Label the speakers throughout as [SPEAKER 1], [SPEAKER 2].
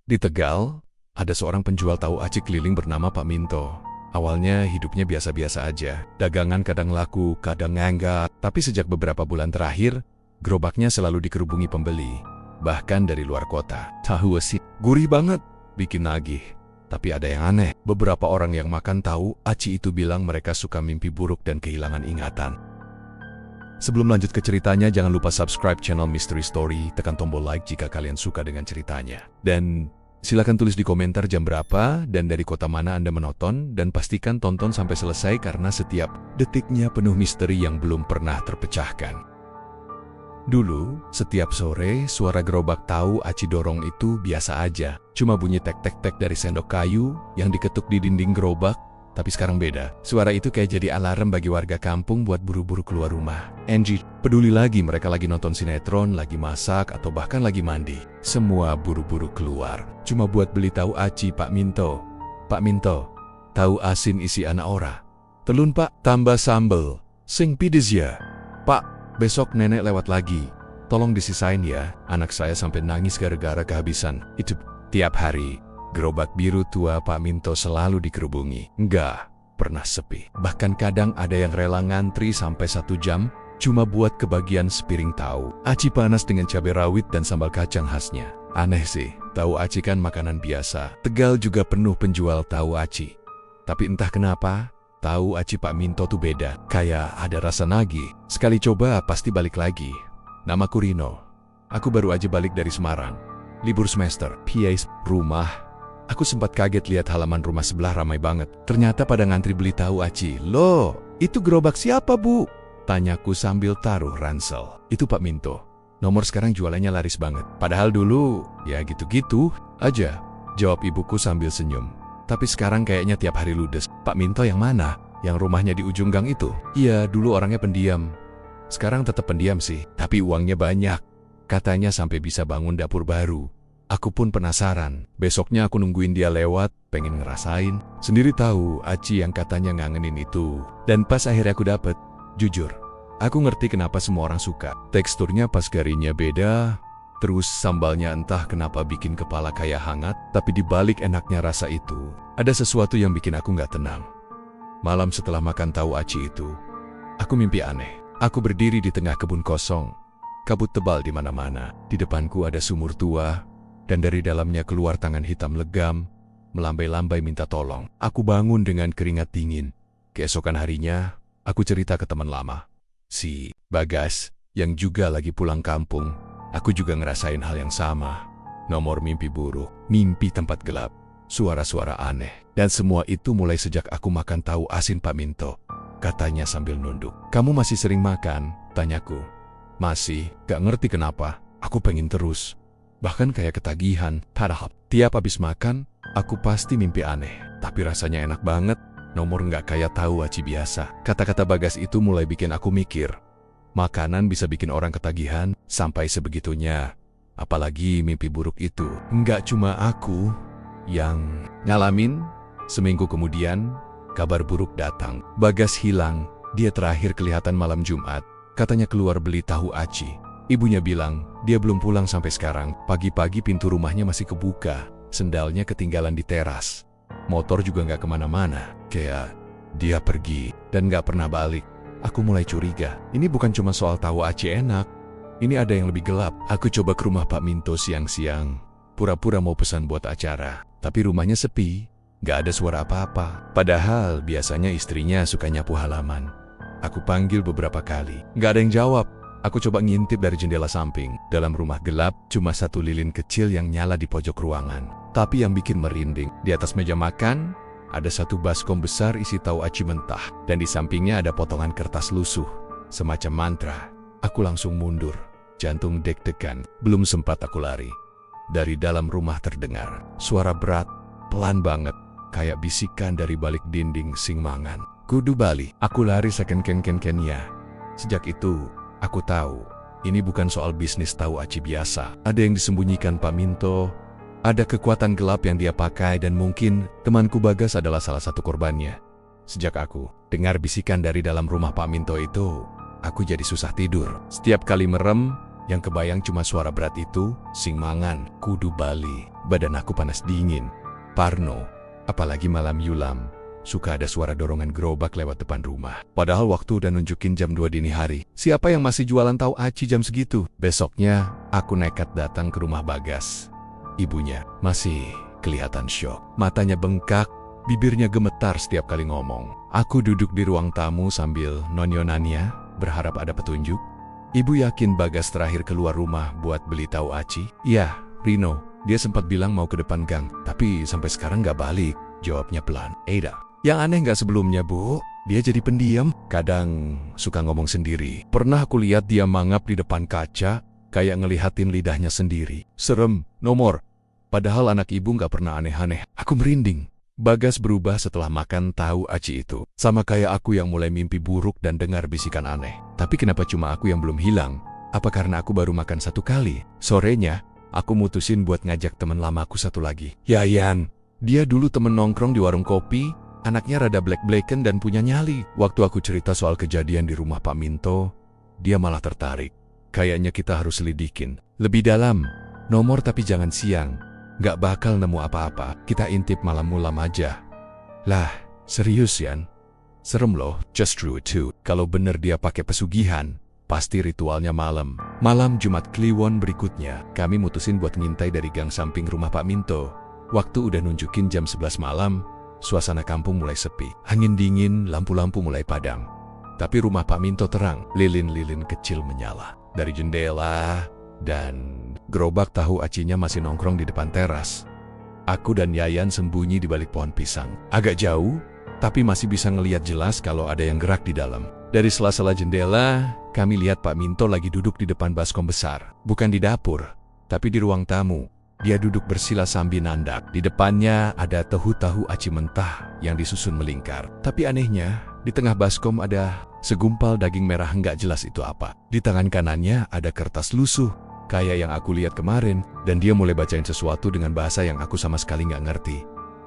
[SPEAKER 1] Di Tegal, ada seorang penjual tahu aci keliling bernama Pak Minto. Awalnya hidupnya biasa-biasa aja. Dagangan kadang laku, kadang enggak. Tapi sejak beberapa bulan terakhir, gerobaknya selalu dikerubungi pembeli. Bahkan dari luar kota. Tahu aci gurih banget, bikin nagih. Tapi ada yang aneh. Beberapa orang yang makan tahu aci itu bilang mereka suka mimpi buruk dan kehilangan ingatan. Sebelum lanjut ke ceritanya, jangan lupa subscribe channel Mystery Story, tekan tombol like jika kalian suka dengan ceritanya. Dan silakan tulis di komentar jam berapa dan dari kota mana Anda menonton, dan pastikan tonton sampai selesai karena setiap detiknya penuh misteri yang belum pernah terpecahkan. Dulu, setiap sore, suara gerobak tahu aci dorong itu biasa aja. Cuma bunyi tek-tek-tek dari sendok kayu yang diketuk di dinding gerobak. Tapi sekarang beda. Suara itu kayak jadi alarm bagi warga kampung buat buru-buru keluar rumah. Angie, peduli lagi mereka lagi nonton sinetron, lagi masak, atau bahkan lagi mandi. Semua buru-buru keluar. Cuma buat beli tahu aci Pak Minto. Pak Minto, tahu asin isi anak ora. Telun Pak, tambah sambel. Sing pides ya. Pak, besok nenek lewat lagi. Tolong disisain ya, anak saya sampai nangis gara-gara kehabisan. Itu tiap hari. Gerobak biru tua Pak Minto selalu dikerubungi. Nggak pernah sepi. Bahkan kadang ada yang rela ngantri sampai 1 jam cuma buat kebagian sepiring tahu aci panas dengan cabai rawit dan sambal kacang khasnya. Aneh sih, tahu aci kan makanan biasa. Tegal juga penuh penjual tahu aci. Tapi entah kenapa, tahu aci Pak Minto tuh beda. Kayak ada rasa nagih. Sekali coba pasti balik lagi. Namaku Rino. Aku baru aja balik dari Semarang. Libur semester. PS rumah. Aku sempat kaget lihat halaman rumah sebelah ramai banget. Ternyata pada ngantri beli tahu aci. Loh, itu gerobak siapa, Bu? Tanyaku sambil taruh ransel. Itu Pak Minto. Nomor sekarang jualannya laris banget. Padahal dulu, ya gitu-gitu aja. Jawab ibuku sambil senyum. Tapi sekarang kayaknya tiap hari ludes. Pak Minto yang mana? Yang rumahnya di ujung gang itu? Iya, dulu orangnya pendiam. Sekarang tetap pendiam sih, tapi uangnya banyak. Katanya sampai bisa bangun dapur baru. Aku pun penasaran. Besoknya aku nungguin dia lewat, pengen ngerasain. Sendiri tahu aci yang katanya ngangenin itu. Dan pas akhirnya aku dapet, jujur, aku ngerti kenapa semua orang suka. Teksturnya pas garingnya beda, terus sambalnya entah kenapa bikin kepala kayak hangat. Tapi di balik enaknya rasa itu, ada sesuatu yang bikin aku nggak tenang. Malam setelah makan tahu aci itu, aku mimpi aneh. Aku berdiri di tengah kebun kosong. Kabut tebal di mana-mana. Di depanku ada sumur tua. Dan dari dalamnya keluar tangan hitam legam, melambai-lambai minta tolong. Aku bangun dengan keringat dingin. Keesokan harinya, aku cerita ke teman lama. Si Bagas, yang juga lagi pulang kampung. Aku juga ngerasain hal yang sama. Nomor mimpi buruk, mimpi tempat gelap, suara-suara aneh. Dan semua itu mulai sejak aku makan tahu asin Pak Minto. Katanya sambil nunduk. Kamu masih sering makan? Tanyaku. Masih, gak ngerti kenapa. Aku pengen terus. Bahkan kayak ketagihan. Padahal tiap habis makan, aku pasti mimpi aneh. Tapi rasanya enak banget. Nomor nggak kayak tahu aci biasa. Kata-kata Bagas itu mulai bikin aku mikir. Makanan bisa bikin orang ketagihan sampai sebegitunya. Apalagi mimpi buruk itu. Nggak cuma aku yang ngalamin. Seminggu kemudian, kabar buruk datang. Bagas hilang. Dia terakhir kelihatan malam Jumat. Katanya keluar beli tahu aci. Ibunya bilang, dia belum pulang sampai sekarang. Pagi-pagi pintu rumahnya masih kebuka. Sendalnya ketinggalan di teras. Motor juga nggak kemana-mana. Kayak dia pergi dan nggak pernah balik. Aku mulai curiga. Ini bukan cuma soal tahu aci enak. Ini ada yang lebih gelap. Aku coba ke rumah Pak Minto siang-siang. Pura-pura mau pesan buat acara. Tapi rumahnya sepi. Nggak ada suara apa-apa. Padahal biasanya istrinya suka nyapu halaman. Aku panggil beberapa kali. Nggak ada yang jawab. Aku coba ngintip dari jendela samping. Dalam rumah gelap, cuma satu lilin kecil yang nyala di pojok ruangan. Tapi yang bikin merinding, di atas meja makan, ada satu baskom besar isi tahu aci mentah. Dan di sampingnya ada potongan kertas lusuh, semacam mantra. Aku langsung mundur, jantung deg-degan. Belum sempat aku lari. Dari dalam rumah terdengar suara berat, pelan banget, kayak bisikan dari balik dinding Singmangan. Kudu Bali. Aku lari seken-ken-ken-kennya. Sejak itu, aku tahu, ini bukan soal bisnis tahu aci biasa. Ada yang disembunyikan Pak Minto, ada kekuatan gelap yang dia pakai, dan mungkin temanku Bagas adalah salah satu korbannya. Sejak aku dengar bisikan dari dalam rumah Pak Minto itu, aku jadi susah tidur. Setiap kali merem, yang kebayang cuma suara berat itu, Singmangan, Kudu Bali. Badan aku panas dingin. Parno, apalagi malam Yulam, suka ada suara dorongan gerobak lewat depan rumah. Padahal waktu udah nunjukin jam 2 dini hari. Siapa yang masih jualan tahu aci jam segitu? Besoknya, aku nekat datang ke rumah Bagas. Ibunya masih kelihatan syok. Matanya bengkak, bibirnya gemetar setiap kali ngomong. Aku duduk di ruang tamu sambil nonyonannya, berharap ada petunjuk. Ibu yakin Bagas terakhir keluar rumah buat beli tahu aci? Iya, Rino. Dia sempat bilang mau ke depan gang, tapi sampai sekarang gak balik. Jawabnya pelan. Ada yang aneh gak sebelumnya, Bu? Dia jadi pendiam, kadang suka ngomong sendiri. Pernah aku lihat dia mangap di depan kaca, kayak ngelihatin lidahnya sendiri. Serem, Nomor. Padahal anak ibu gak pernah aneh-aneh. Aku merinding. Bagas berubah setelah makan tahu aci itu. Sama kayak aku yang mulai mimpi buruk dan dengar bisikan aneh. Tapi kenapa cuma aku yang belum hilang? Apa karena aku baru makan 1 kali? Sorenya, aku mutusin buat ngajak teman lamaku satu lagi. Yayan. Dia dulu temen nongkrong di warung kopi, anaknya rada blek-bleken dan punya nyali. Waktu aku cerita soal kejadian di rumah Pak Minto, dia malah tertarik. Kayaknya kita harus selidikin lebih dalam. Nomor tapi jangan siang. Gak bakal nemu apa-apa, kita intip malam-mulam aja. Lah, serius Yan? Serem loh, just true too. Kalau bener dia pakai pesugihan, pasti ritualnya malam. Malam Jumat Kliwon berikutnya, kami mutusin buat ngintai dari gang samping rumah Pak Minto. Waktu udah nunjukin jam 11 malam, suasana kampung mulai sepi. Angin dingin, lampu-lampu mulai padam. Tapi rumah Pak Minto terang, lilin-lilin kecil menyala dari jendela, dan gerobak tahu acinya masih nongkrong di depan teras. Aku dan Yayan sembunyi di balik pohon pisang. Agak jauh, tapi masih bisa ngelihat jelas kalau ada yang gerak di dalam. Dari sela-sela jendela, kami lihat Pak Minto lagi duduk di depan baskom besar. Bukan di dapur, tapi di ruang tamu. Dia duduk bersila sambil nandak. Di depannya ada tahu aci mentah yang disusun melingkar. Tapi anehnya, di tengah baskom ada segumpal daging merah nggak jelas itu apa. Di tangan kanannya ada kertas lusuh, kayak yang aku lihat kemarin, dan dia mulai bacain sesuatu dengan bahasa yang aku sama sekali nggak ngerti.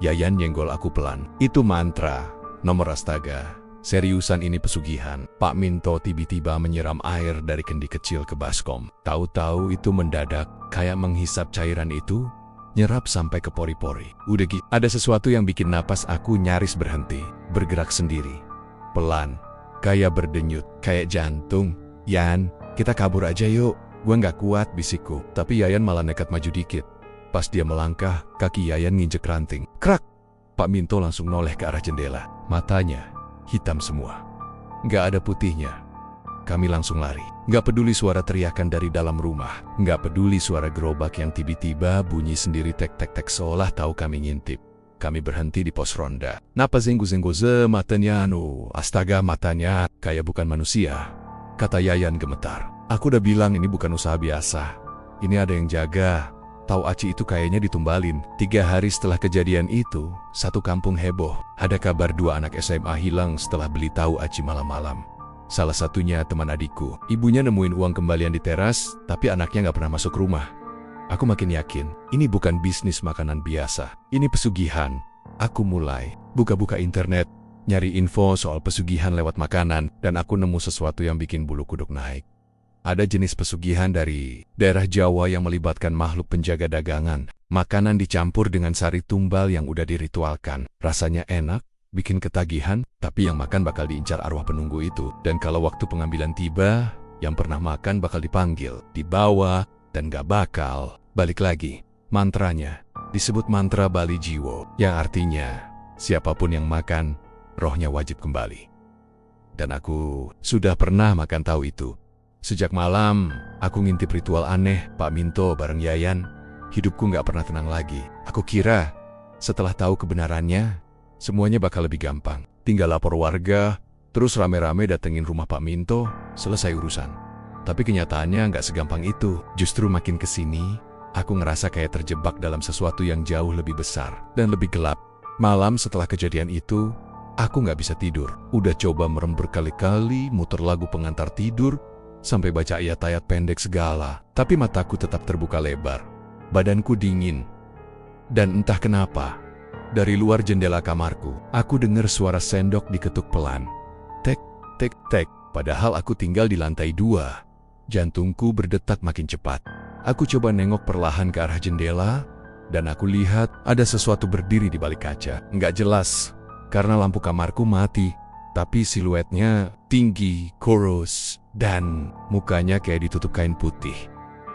[SPEAKER 1] Yayan nyenggol aku pelan. Itu mantra, Nomor astaga. Seriusan ini pesugihan. Pak Minto tiba-tiba menyiram air dari kendi kecil ke baskom. Tahu-tahu itu mendadak, kayak menghisap cairan itu, nyerap sampai ke pori-pori. Udah gitu, ada sesuatu yang bikin napas aku nyaris berhenti, bergerak sendiri. Pelan, kayak berdenyut, kayak jantung. Yan, kita kabur aja yuk. Gua nggak kuat, bisikku. Tapi Yayan malah nekat maju dikit. Pas dia melangkah, kaki Yayan nginjek ranting. Krak! Pak Minto langsung noleh ke arah jendela. Matanya hitam semua. Nggak ada putihnya. Kami langsung lari. Nggak peduli suara teriakan dari dalam rumah. Nggak peduli suara gerobak yang tiba-tiba bunyi sendiri tek-tek-tek seolah tahu kami ngintip. Kami berhenti di pos ronda. Napa zenggu-zenggu matanya astaga matanya kayak bukan manusia. Kata Yayan gemetar. Aku udah bilang ini bukan usaha biasa. Ini ada yang jaga. Tahu aci itu kayaknya ditumbalin. 3 hari setelah kejadian itu, satu kampung heboh. Ada kabar 2 anak SMA hilang setelah beli tahu aci malam-malam. Salah satunya teman adikku. Ibunya nemuin uang kembalian di teras, tapi anaknya nggak pernah masuk rumah. Aku makin yakin, ini bukan bisnis makanan biasa. Ini pesugihan. Aku mulai buka-buka internet, nyari info soal pesugihan lewat makanan, dan aku nemu sesuatu yang bikin bulu kuduk naik. Ada jenis pesugihan dari daerah Jawa yang melibatkan makhluk penjaga dagangan. Makanan dicampur dengan sari tumbal yang udah diritualkan. Rasanya enak, bikin ketagihan, tapi yang makan bakal diincar arwah penunggu itu. Dan kalau waktu pengambilan tiba, yang pernah makan bakal dipanggil, dibawa, dan gak bakal balik lagi. Mantranya disebut mantra Bali Jiwo, yang artinya siapapun yang makan, rohnya wajib kembali. Dan aku sudah pernah makan tahu itu. Sejak malam, aku ngintip ritual aneh Pak Minto bareng Yayan. Hidupku nggak pernah tenang lagi. Aku kira, setelah tahu kebenarannya, semuanya bakal lebih gampang. Tinggal lapor warga, terus rame-rame datengin rumah Pak Minto, selesai urusan. Tapi kenyataannya nggak segampang itu. Justru makin kesini, aku ngerasa kayak terjebak dalam sesuatu yang jauh lebih besar dan lebih gelap. Malam setelah kejadian itu, aku nggak bisa tidur. Udah coba merem berkali-kali, muter lagu pengantar tidur, sampai baca ayat-ayat pendek segala, tapi mataku tetap terbuka lebar. Badanku dingin. Dan entah kenapa, dari luar jendela kamarku, aku dengar suara sendok diketuk pelan. Tek, tek, tek. Padahal aku tinggal di lantai 2. Jantungku berdetak makin cepat. Aku coba nengok perlahan ke arah jendela, dan aku lihat ada sesuatu berdiri di balik kaca. Nggak jelas, karena lampu kamarku mati, tapi siluetnya tinggi, kurus, dan mukanya kayak ditutup kain putih.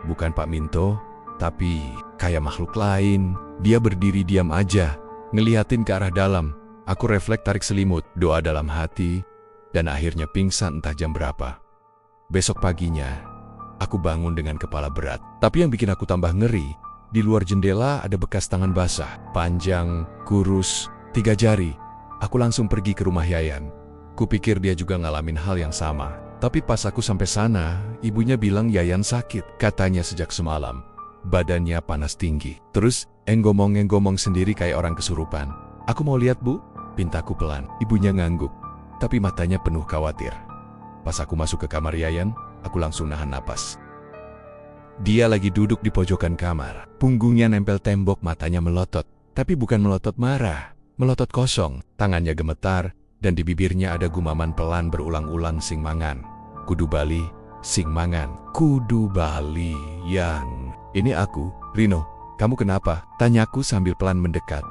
[SPEAKER 1] Bukan Pak Minto, tapi kayak makhluk lain. Dia berdiri diam aja, ngeliatin ke arah dalam. Aku refleks tarik selimut, doa dalam hati, dan akhirnya pingsan entah jam berapa. Besok paginya, aku bangun dengan kepala berat. Tapi yang bikin aku tambah ngeri, di luar jendela ada bekas tangan basah, panjang, kurus, 3 jari. Aku langsung pergi ke rumah Yayan. Kupikir dia juga ngalamin hal yang sama. Tapi pas aku sampai sana, ibunya bilang Yayan sakit. Katanya sejak semalam, badannya panas tinggi. Terus, enggomong sendiri kayak orang kesurupan. Aku mau lihat, Bu, pintaku pelan. Ibunya ngangguk, tapi matanya penuh khawatir. Pas aku masuk ke kamar Yayan, aku langsung nahan napas. Dia lagi duduk di pojokan kamar. Punggungnya nempel tembok, matanya melotot. Tapi bukan melotot marah, melotot kosong. Tangannya gemetar, dan di bibirnya ada gumaman pelan berulang-ulang sing mangan. Kudu Bali, sing mangan. Kudu Bali yang... Ini aku, Rino. Kamu kenapa? Tanyaku sambil pelan mendekat.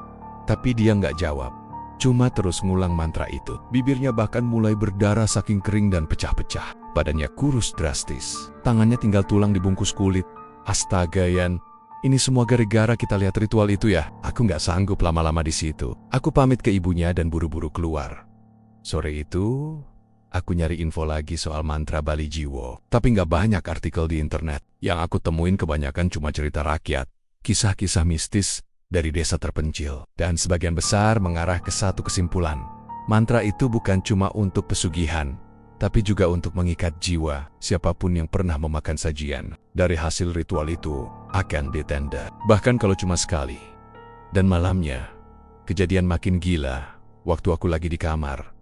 [SPEAKER 1] Tapi dia nggak jawab. Cuma terus ngulang mantra itu. Bibirnya bahkan mulai berdarah saking kering dan pecah-pecah. Badannya kurus drastis. Tangannya tinggal tulang dibungkus kulit. Astaga, Yan. Ini semua gara-gara kita lihat ritual itu ya. Aku nggak sanggup lama-lama di situ. Aku pamit ke ibunya dan buru-buru keluar. Sore itu, aku nyari info lagi soal mantra Bali Jiwo. Tapi nggak banyak artikel di internet. Yang aku temuin kebanyakan cuma cerita rakyat. Kisah-kisah mistis dari desa terpencil, dan sebagian besar mengarah ke satu kesimpulan. Mantra itu bukan cuma untuk pesugihan, tapi juga untuk mengikat jiwa siapapun yang pernah memakan sajian. Dari hasil ritual itu akan ditenda, bahkan kalau cuma sekali. Dan malamnya, kejadian makin gila. Waktu aku lagi di kamar,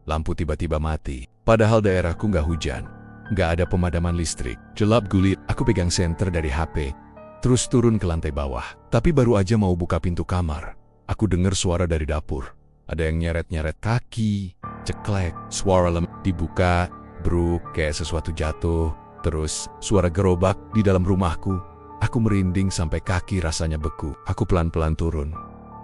[SPEAKER 1] lampu tiba-tiba mati. Padahal daerahku nggak hujan, nggak ada pemadaman listrik. Gelap gulita. Aku pegang senter dari HP, terus turun ke lantai bawah. Tapi baru aja mau buka pintu kamar, aku dengar suara dari dapur. Ada yang nyeret-nyeret kaki, ceklek, suara lem dibuka, bruk, kayak sesuatu jatuh. Terus suara gerobak di dalam rumahku. Aku merinding sampai kaki rasanya beku. Aku pelan-pelan turun.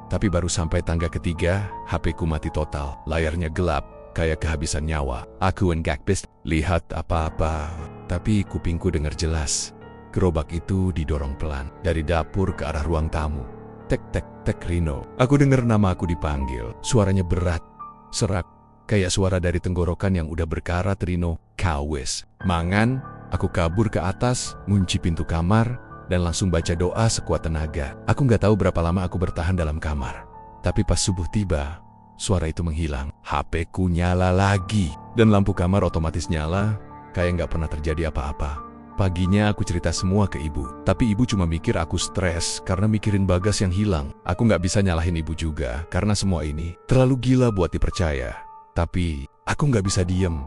[SPEAKER 1] Tapi baru sampai tangga ketiga, HP-ku mati total. Layarnya gelap, kayak kehabisan nyawa. Aku enggak bisa lihat apa-apa, tapi kupingku dengar jelas. Gerobak itu didorong pelan dari dapur ke arah ruang tamu. Tek, tek, tek, Rino. Aku dengar nama aku dipanggil. Suaranya berat, serak, kayak suara dari tenggorokan yang udah berkarat. Rino, kawis. Mangan, aku kabur ke atas, ngunci pintu kamar, dan langsung baca doa sekuat tenaga. Aku nggak tahu berapa lama aku bertahan dalam kamar. Tapi pas subuh tiba, suara itu menghilang. HP-ku nyala lagi, dan lampu kamar otomatis nyala, kayak nggak pernah terjadi apa-apa. Paginya aku cerita semua ke ibu, tapi ibu cuma mikir aku stres karena mikirin Bagas yang hilang. Aku nggak bisa nyalahin ibu juga, karena semua ini terlalu gila buat dipercaya. Tapi aku nggak bisa diem.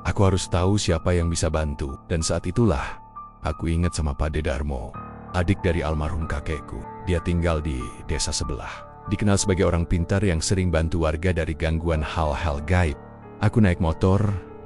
[SPEAKER 1] Aku harus tahu siapa yang bisa bantu. Dan saat itulah aku ingat sama Pak Dedarmo, adik dari almarhum kakekku. Dia tinggal di desa sebelah. Dikenal sebagai orang pintar yang sering bantu warga dari gangguan hal-hal gaib. Aku naik motor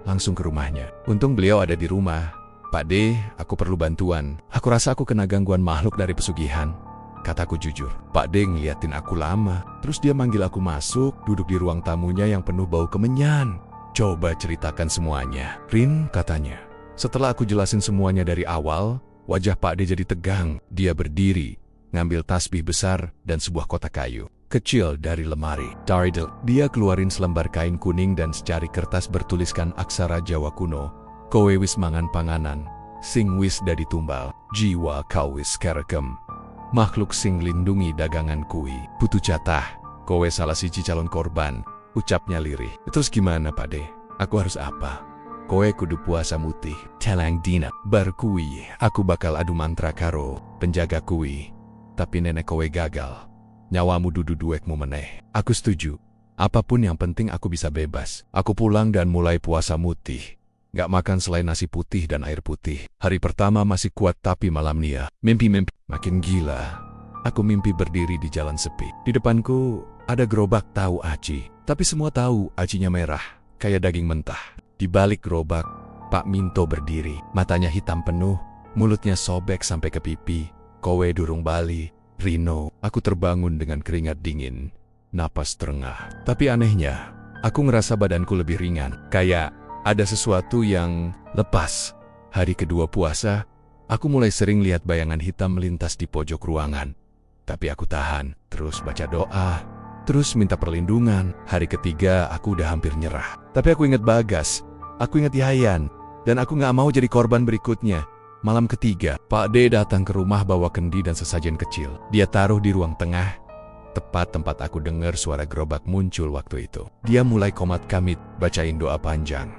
[SPEAKER 1] langsung ke rumahnya. Untung beliau ada di rumah. Pak D, aku perlu bantuan. Aku rasa aku kena gangguan makhluk dari pesugihan. Kataku jujur. Pak D ngeliatin aku lama. Terus dia manggil aku masuk, duduk di ruang tamunya yang penuh bau kemenyan. Coba ceritakan semuanya, Rin, katanya. Setelah aku jelasin semuanya dari awal, wajah Pak D jadi tegang. Dia berdiri, ngambil tasbih besar dan sebuah kotak kayu kecil dari lemari. Taridel. Dia keluarin selembar kain kuning dan secari kertas bertuliskan aksara Jawa kuno. Kowe wis mangan panganan, sing wis dadi tumbal, jiwa kau wis kerekem. Makhluk sing lindungi dagangan kui, putu jatah, kowe salah siji calon korban, ucapnya lirih. Terus gimana, Pak De? Aku harus apa? Kowe kudu puasa mutih, telang dina, bar kui, aku bakal adu mantra karo penjaga kui. Tapi nenek kowe gagal, nyawamu dudu duekmu meneh. Aku setuju, apapun yang penting aku bisa bebas. Aku pulang dan mulai puasa mutih. Gak makan selain nasi putih dan air putih. Hari pertama masih kuat, tapi malam nia, mimpi-mimpi makin gila. Aku mimpi berdiri di jalan sepi. Di depanku ada gerobak tahu aci. Tapi semua tahu acinya merah, kayak daging mentah. Di balik gerobak, Pak Minto berdiri. Matanya hitam penuh, mulutnya sobek sampai ke pipi. Kowe durung bali, Rino, aku terbangun dengan keringat dingin, napas terengah. Tapi anehnya, aku ngerasa badanku lebih ringan, kayak ada sesuatu yang lepas. Hari kedua puasa, aku mulai sering lihat bayangan hitam melintas di pojok ruangan. Tapi aku tahan, terus baca doa, terus minta perlindungan. Hari ketiga, aku udah hampir nyerah. Tapi aku ingat Bagas, aku ingat Yayan, dan aku gak mau jadi korban berikutnya. Malam ketiga, Pak D datang ke rumah bawa kendi dan sesajen kecil. Dia taruh di ruang tengah, tepat tempat aku dengar suara gerobak muncul waktu itu. Dia mulai komat kamit, bacain doa panjang.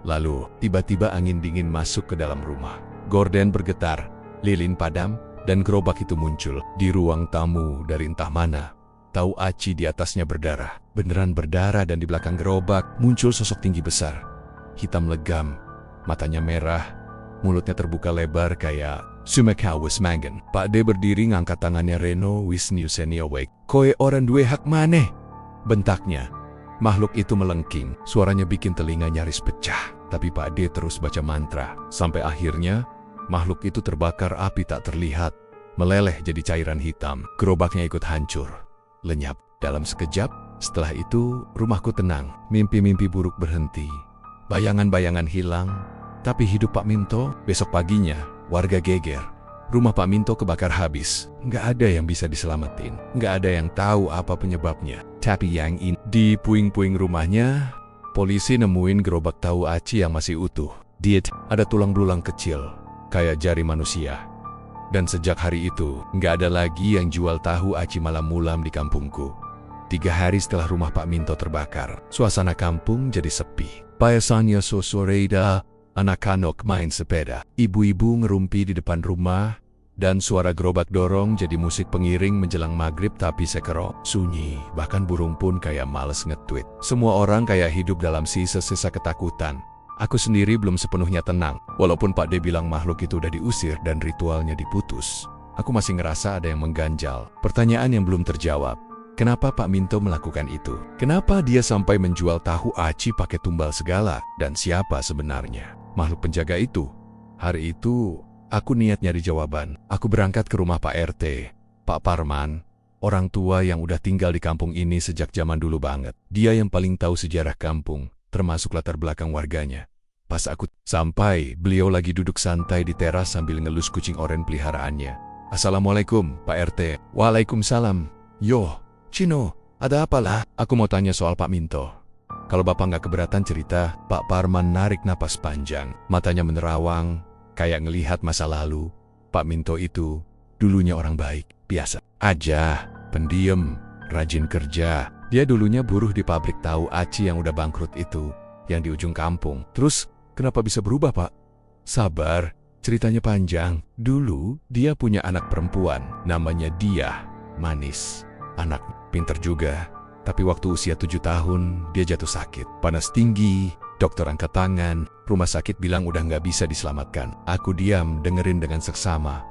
[SPEAKER 1] Lalu, tiba-tiba angin dingin masuk ke dalam rumah. Gorden bergetar, lilin padam, dan gerobak itu muncul. Di ruang tamu dari entah mana, tahu aci di atasnya berdarah. Beneran berdarah, dan di belakang gerobak muncul sosok tinggi besar. Hitam legam, matanya merah, mulutnya terbuka lebar kayak Sumeka wis mangen. Pak D berdiri ngangkat tangannya. Reno wis nyuseni awake. Koe orang duwe hak maneh, bentaknya. Makhluk itu melengking, suaranya bikin telinga nyaris pecah. Tapi Pak D terus baca mantra. Sampai akhirnya, makhluk itu terbakar api tak terlihat, meleleh jadi cairan hitam. Gerobaknya ikut hancur, lenyap. Dalam sekejap, setelah itu rumahku tenang. Mimpi-mimpi buruk berhenti, bayangan-bayangan hilang. Tapi hidup Pak Minto. Besok paginya, warga geger. Rumah Pak Minto kebakar habis. Nggak ada yang bisa diselamatin. Nggak ada yang tahu apa penyebabnya. Tapi yang ini, di puing-puing rumahnya, polisi nemuin gerobak tahu aci yang masih utuh. Ada tulang belulang kecil, kayak jari manusia. Dan sejak hari itu, nggak ada lagi yang jual tahu aci malam-mulam di kampungku. 3 hari setelah rumah Pak Minto terbakar, suasana kampung jadi sepi. Biasanya sore-sore anak-anak main sepeda, ibu-ibu ngerumpi di depan rumah, dan suara gerobak dorong jadi musik pengiring menjelang maghrib. Tapi sekarang sunyi, bahkan burung pun kayak males nge-tweet. Semua orang kayak hidup dalam sisa-sisa ketakutan. Aku sendiri belum sepenuhnya tenang. Walaupun Pak D bilang makhluk itu udah diusir dan ritualnya diputus, aku masih ngerasa ada yang mengganjal. Pertanyaan yang belum terjawab. Kenapa Pak Minto melakukan itu? Kenapa dia sampai menjual tahu aci pakai tumbal segala? Dan siapa sebenarnya makhluk penjaga itu? Hari itu, aku niat nyari jawaban. Aku berangkat ke rumah Pak RT, Pak Parman, orang tua yang udah tinggal di kampung ini sejak zaman dulu banget. Dia yang paling tahu sejarah kampung, termasuk latar belakang warganya. Pas aku sampai, beliau lagi duduk santai di teras sambil ngelus kucing oranye peliharaannya. Assalamualaikum, Pak RT. Waalaikumsalam. Yo, Cino, ada apalah? Aku mau tanya soal Pak Minto. Kalau Bapak nggak keberatan cerita. Pak Parman narik napas panjang. Matanya menerawang, kayak ngelihat masa lalu. Pak Minto itu dulunya orang baik, biasa aja, pendiam, rajin kerja. Dia dulunya buruh di pabrik tahu aci yang udah bangkrut itu, yang di ujung kampung. Terus, kenapa bisa berubah, Pak? Sabar, ceritanya panjang. Dulu, dia punya anak perempuan, namanya Dia, Manis. Anak pinter juga, tapi waktu usia 7 tahun, dia jatuh sakit. Panas tinggi, dokter angkat tangan, rumah sakit bilang udah nggak bisa diselamatkan. Aku diam dengerin dengan seksama.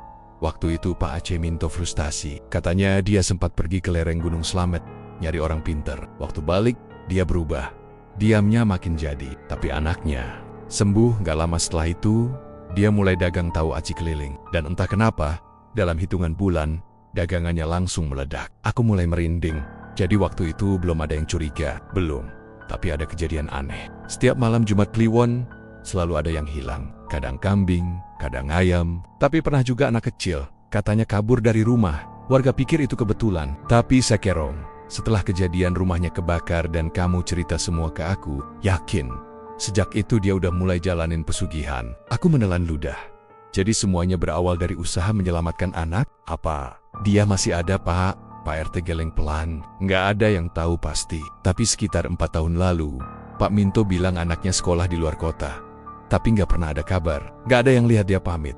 [SPEAKER 1] Waktu itu Pak Aceh Minto frustasi. Katanya dia sempat pergi ke lereng Gunung Slamet, nyari orang pinter. Waktu balik, dia berubah. Diamnya makin jadi, tapi anaknya sembuh. Nggak lama setelah itu, dia mulai dagang tahu aci keliling. Dan entah kenapa, dalam hitungan bulan, dagangannya langsung meledak. Aku mulai merinding. Jadi waktu itu belum ada yang curiga. Belum. Tapi ada kejadian aneh. Setiap malam Jumat Kliwon, selalu ada yang hilang. Kadang kambing, kadang ayam. Tapi pernah juga anak kecil. Katanya kabur dari rumah. Warga pikir itu kebetulan. Tapi sekerong, setelah kejadian rumahnya kebakar dan kamu cerita semua ke aku, yakin. Sejak itu dia udah mulai jalanin pesugihan. Aku menelan ludah. Jadi semuanya berawal dari usaha menyelamatkan anak? Apa dia masih ada, Pak? Pak RT geleng pelan. Nggak ada yang tahu pasti. Tapi sekitar 4 tahun lalu, Pak Minto bilang anaknya sekolah di luar kota. Tapi nggak pernah ada kabar. Nggak ada yang lihat dia pamit.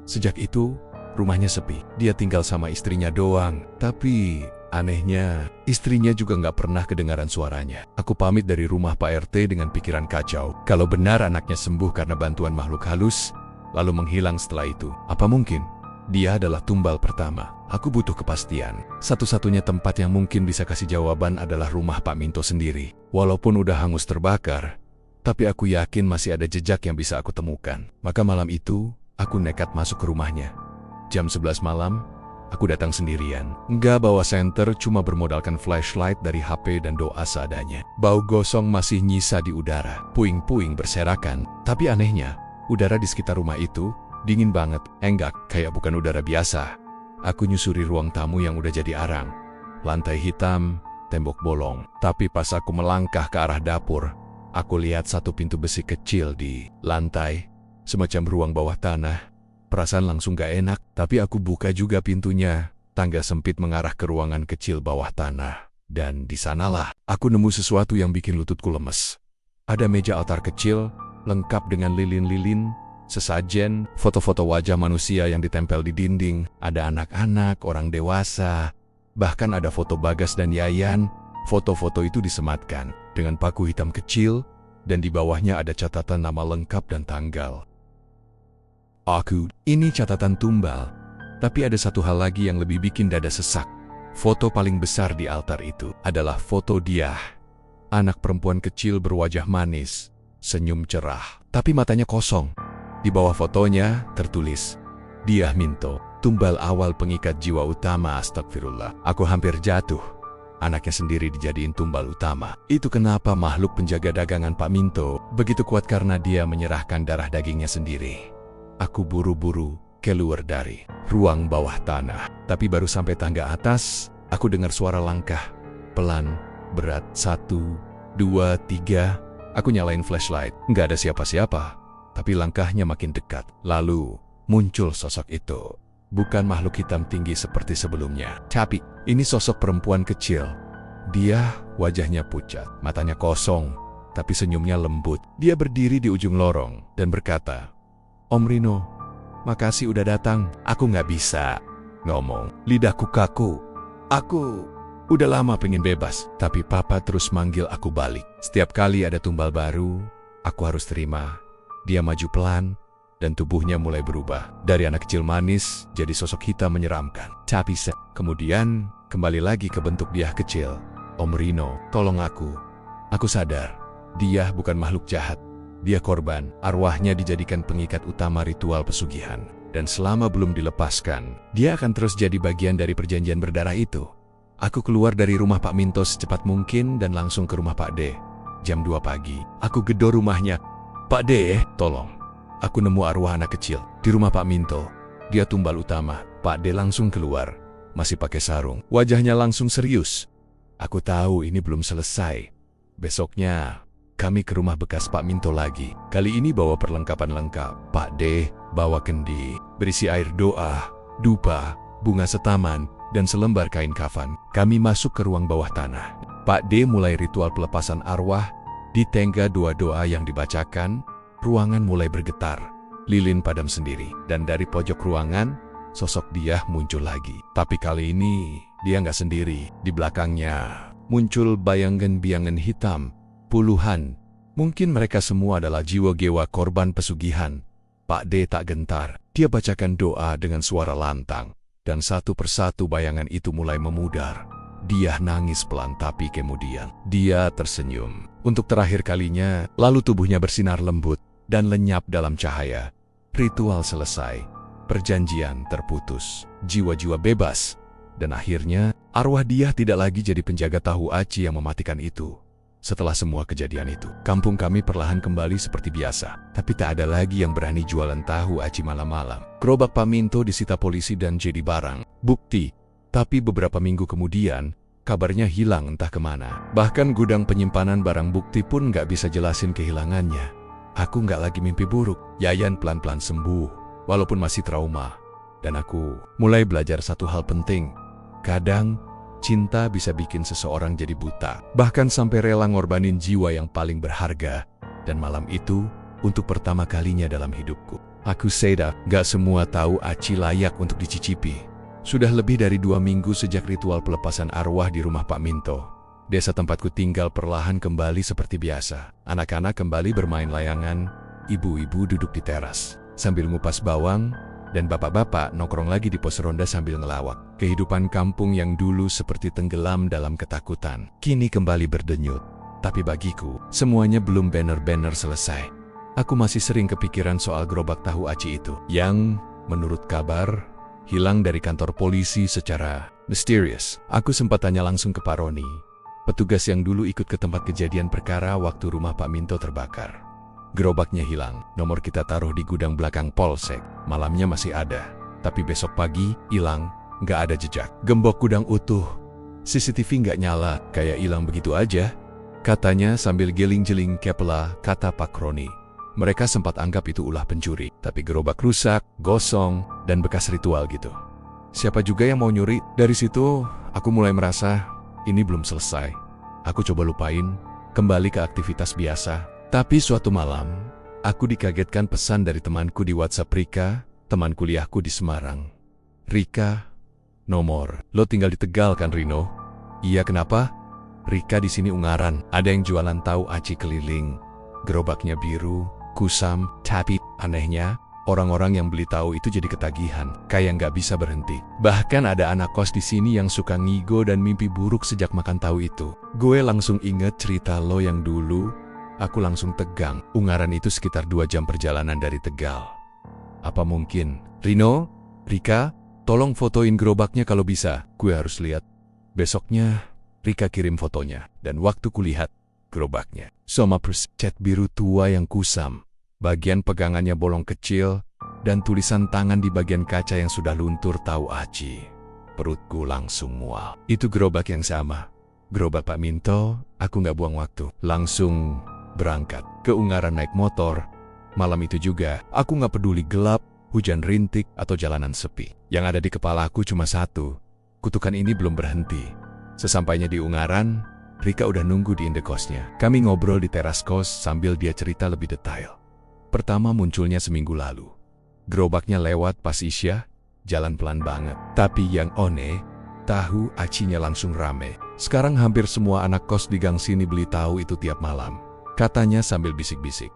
[SPEAKER 1] Sejak itu, rumahnya sepi. Dia tinggal sama istrinya doang. Tapi anehnya, istrinya juga nggak pernah kedengaran suaranya. Aku pamit dari rumah Pak RT dengan pikiran kacau. Kalau benar anaknya sembuh karena bantuan makhluk halus, lalu menghilang setelah itu, apa mungkin dia adalah tumbal pertama? Aku butuh kepastian. Satu-satunya tempat yang mungkin bisa kasih jawaban adalah rumah Pak Minto sendiri. Walaupun udah hangus terbakar, tapi aku yakin masih ada jejak yang bisa aku temukan. Maka malam itu, aku nekat masuk ke rumahnya. Jam 11 malam, Aku datang sendirian. Nggak bawa senter, cuma bermodalkan flashlight dari HP dan doa seadanya. Bau gosong masih nyisa di udara. Puing-puing berserakan. Tapi anehnya, udara di sekitar rumah itu dingin banget. Enggak, kayak bukan udara biasa. Aku nyusuri ruang tamu yang udah jadi arang. Lantai hitam, tembok bolong. Tapi pas aku melangkah ke arah dapur, aku lihat satu pintu besi kecil di lantai, semacam ruang bawah tanah. Perasaan langsung gak enak, tapi aku buka juga pintunya. Tangga sempit mengarah ke ruangan kecil bawah tanah. Dan di sanalah aku nemu sesuatu yang bikin lututku lemes. Ada meja altar kecil, lengkap dengan lilin-lilin, sesajen, foto-foto wajah manusia yang ditempel di dinding. Ada anak-anak, orang dewasa, bahkan ada foto Bagas dan Yayan. Foto-foto itu disematkan dengan paku hitam kecil, dan di bawahnya ada catatan nama lengkap dan tanggal. Ini catatan tumbal. Tapi ada satu hal lagi yang lebih bikin dada sesak. Foto paling besar di altar itu adalah foto Diah. Anak perempuan kecil berwajah manis, senyum cerah, tapi matanya kosong. Di bawah fotonya tertulis, Diah Minto, tumbal awal pengikat jiwa utama. Astagfirullah. Aku hampir jatuh. Anaknya sendiri dijadiin tumbal utama. Itu kenapa makhluk penjaga dagangan Pak Minto begitu kuat, karena dia menyerahkan darah dagingnya sendiri. Aku buru-buru keluar dari ruang bawah tanah. Tapi baru sampai tangga atas, aku dengar suara langkah. Pelan, berat. 1, 2, 3. Aku nyalain flashlight. Nggak ada siapa-siapa. Tapi langkahnya makin dekat. Lalu, muncul sosok itu. Bukan makhluk hitam tinggi seperti sebelumnya. Tapi, ini sosok perempuan kecil. Dia wajahnya pucat, matanya kosong, tapi senyumnya lembut. Dia berdiri di ujung lorong dan berkata, Om Rino, makasih udah datang. Aku nggak bisa ngomong, lidahku kaku. Aku udah lama pengen bebas, tapi Papa terus manggil aku balik. Setiap kali ada tumbal baru, aku harus terima. Dia maju pelan, dan tubuhnya mulai berubah. Dari anak kecil manis, jadi sosok hitam menyeramkan. Tapi kemudian, kembali lagi ke bentuk Diah kecil. Om Rino, tolong aku. Aku sadar, dia bukan makhluk jahat. Dia korban, arwahnya dijadikan pengikat utama ritual pesugihan. Dan selama belum dilepaskan, dia akan terus jadi bagian dari perjanjian berdarah itu. Aku keluar dari rumah Pak Minto secepat mungkin dan langsung ke rumah Pak D. Jam 2 pagi, aku gedor rumahnya. Pak D, tolong. Aku nemu arwah anak kecil di rumah Pak Minto. Dia tumbal utama. Pak D langsung keluar, masih pakai sarung. Wajahnya langsung serius. Aku tahu ini belum selesai. Besoknya, kami ke rumah bekas Pak Minto lagi. Kali ini bawa perlengkapan lengkap. Pak D bawa kendi, berisi air doa, dupa, bunga setaman, dan selembar kain kafan. Kami masuk ke ruang bawah tanah. Pak D mulai ritual pelepasan arwah. Di tengga doa-doa yang dibacakan, ruangan mulai bergetar. Lilin padam sendiri. Dan dari pojok ruangan, sosok Diah muncul lagi. Tapi kali ini, dia nggak sendiri. Di belakangnya, muncul bayangan-bayangan hitam. Puluhan. Mungkin mereka semua adalah jiwa-jiwa korban pesugihan. Pak D tak gentar. Dia bacakan doa dengan suara lantang. Dan satu persatu bayangan itu mulai memudar. Dia nangis pelan, tapi kemudian dia tersenyum. Untuk terakhir kalinya, lalu tubuhnya bersinar lembut dan lenyap dalam cahaya. Ritual selesai. Perjanjian terputus. Jiwa-jiwa bebas. Dan akhirnya, arwah Diah tidak lagi jadi penjaga tahu aci yang mematikan itu. Setelah semua kejadian itu, kampung kami perlahan kembali seperti biasa. Tapi tak ada lagi yang berani jualan tahu aci malam-malam. Gerobak Pak Minto disita polisi dan jadi barang bukti. Tapi beberapa minggu kemudian, kabarnya hilang entah kemana. Bahkan gudang penyimpanan barang bukti pun nggak bisa jelasin kehilangannya. Aku nggak lagi mimpi buruk. Yayan pelan-pelan sembuh, walaupun masih trauma. Dan aku mulai belajar satu hal penting. Kadang, cinta bisa bikin seseorang jadi buta, bahkan sampai rela ngorbanin jiwa yang paling berharga. Dan malam itu, untuk pertama kalinya dalam hidupku, aku sadar gak semua tahu aci layak untuk dicicipi. Sudah lebih dari 2 minggu sejak ritual pelepasan arwah di rumah Pak Minto. Desa tempatku tinggal perlahan kembali seperti biasa. Anak-anak kembali bermain layangan, ibu-ibu duduk di teras sambil ngupas bawang, dan bapak-bapak nongkrong lagi di pos ronda sambil ngelawak. Kehidupan kampung yang dulu seperti tenggelam dalam ketakutan, kini kembali berdenyut. Tapi bagiku, semuanya belum benar-benar selesai. Aku masih sering kepikiran soal gerobak tahu aci itu, yang, menurut kabar, hilang dari kantor polisi secara misterius. Aku sempat tanya langsung ke Pak Roni, petugas yang dulu ikut ke tempat kejadian perkara waktu rumah Pak Minto terbakar. Gerobaknya hilang, nomor kita taruh di gudang belakang polsek. Malamnya masih ada, tapi besok pagi hilang, nggak ada jejak. Gembok gudang utuh, CCTV nggak nyala, kayak hilang begitu aja. Katanya sambil geling-geling kepala, kata Pak Roni. Mereka sempat anggap itu ulah pencuri, tapi gerobak rusak, gosong, dan bekas ritual gitu. Siapa juga yang mau nyuri? Dari situ, aku mulai merasa ini belum selesai. Aku coba lupain, kembali ke aktivitas biasa. Tapi suatu malam, aku dikagetkan pesan dari temanku di WhatsApp Rika, teman kuliahku di Semarang. Rika, nomor, lo tinggal di Tegal kan Rino? Iya kenapa? Rika di sini Ungaran, ada yang jualan tahu aci keliling. Gerobaknya biru, kusam, tapi anehnya, orang-orang yang beli tahu itu jadi ketagihan, kayak nggak bisa berhenti. Bahkan ada anak kos di sini yang suka ngigo dan mimpi buruk sejak makan tahu itu. Gue langsung inget cerita lo yang dulu. Aku langsung tegang. Ungaran itu sekitar 2 jam perjalanan dari Tegal. Apa mungkin? Rino? Rika? Tolong fotoin gerobaknya kalau bisa. Gue harus lihat. Besoknya, Rika kirim fotonya. Dan waktu kulihat, gerobaknya sama persis cat biru tua yang kusam. Bagian pegangannya bolong kecil, dan tulisan tangan di bagian kaca yang sudah luntur tahu aci. Perutku langsung mual. Itu gerobak yang sama. Gerobak Pak Minto, aku nggak buang waktu. Langsung berangkat ke Ungaran naik motor. Malam itu juga, aku nggak peduli gelap, hujan rintik, atau jalanan sepi. Yang ada di kepala aku cuma satu, kutukan ini belum berhenti. Sesampainya di Ungaran, Rika udah nunggu di indekosnya. Kami ngobrol di teras kos sambil dia cerita lebih detail. Pertama munculnya seminggu lalu. Gerobaknya lewat pas Isya, jalan pelan banget. Tapi yang aneh, tahu acinya langsung rame. Sekarang hampir semua anak kos di gang sini beli tahu itu tiap malam. Katanya sambil bisik-bisik.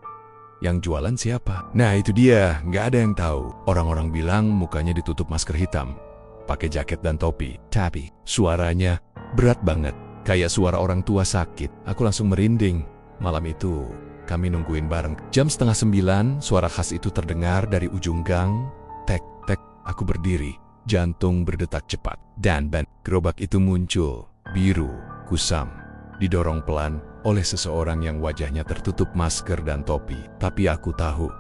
[SPEAKER 1] Yang jualan siapa? Nah itu dia, nggak ada yang tahu. Orang-orang bilang mukanya ditutup masker hitam, pakai jaket dan topi. Tapi suaranya berat banget, kayak suara orang tua sakit. Aku langsung merinding. Malam itu kami nungguin bareng. Jam 8:30, suara khas itu terdengar dari ujung gang. Tek, tek, aku berdiri. Jantung berdetak cepat. Dan gerobak itu muncul, biru, kusam. Didorong pelan oleh seseorang yang wajahnya tertutup masker dan topi. Tapi aku tahu,